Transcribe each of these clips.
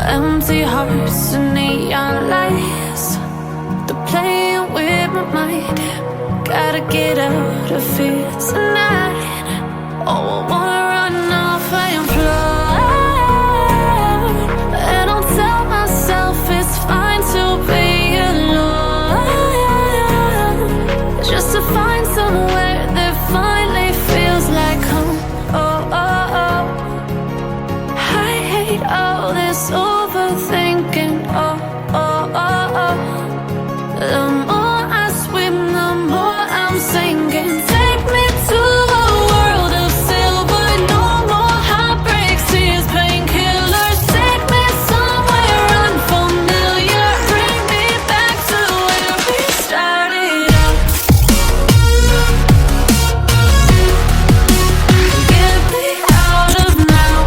Empty hearts and neon lights, they're playing with my mind. Gotta get out of here tonight. Oh, I wanna run off and fly, and I'll tell myself it's fine to be alone, just to find somewhere that finally feels like home. Oh, oh, oh. I hate all this overthinking. Oh, oh, oh, oh. The more I swim, the more I'm sinking. Take me to a world of silver. No more heartbreaks, tears, painkillers. Take me somewhere unfamiliar. Bring me back to where we started out. Get me out of now,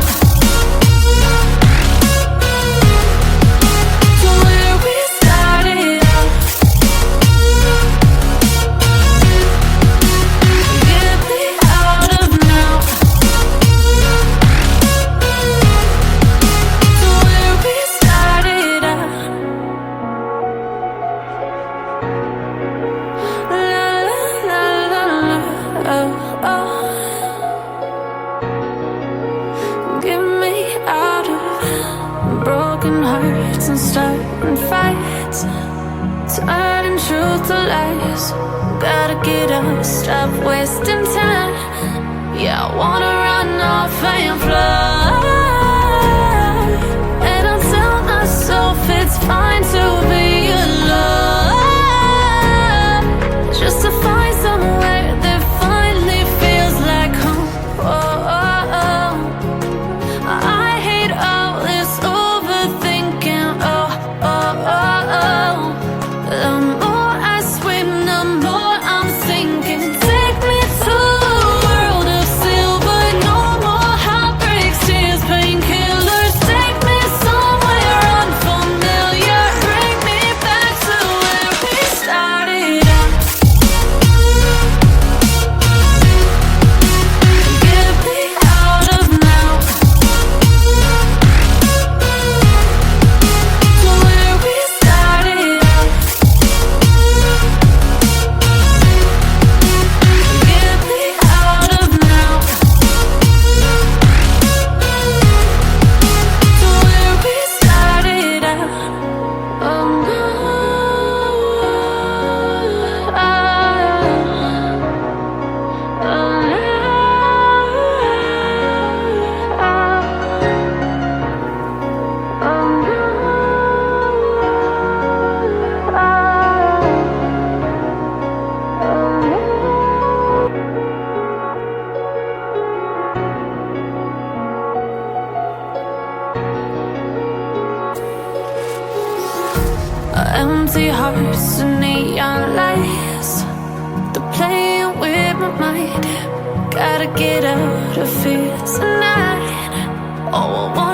to where we started out. Get me out of now, to where we started out. La la la la, oh, oh. Get me out of broken hearts and starting fights, turning truth to lies. Gotta get up, stop wasting time. Yeah, I wanna run off and fly, and I'll tell myself it's fine to be alone, just to find somewhere that finally feels like home. Oh, oh, oh. I hate all this overthinking. Oh, oh, oh, oh. The more I swim, the more I'm sinking. Take me to a world of silver. No more heartbreaks, tears, painkillers. Take me somewhere unfamiliar. Bring me back to where we started out. Get me out of now, to where we started out. Get me out of now, to where we started out. Oh no, oh empty hearts and neon lights, they're playing with my mind. Gotta get out of here tonight. Oh, I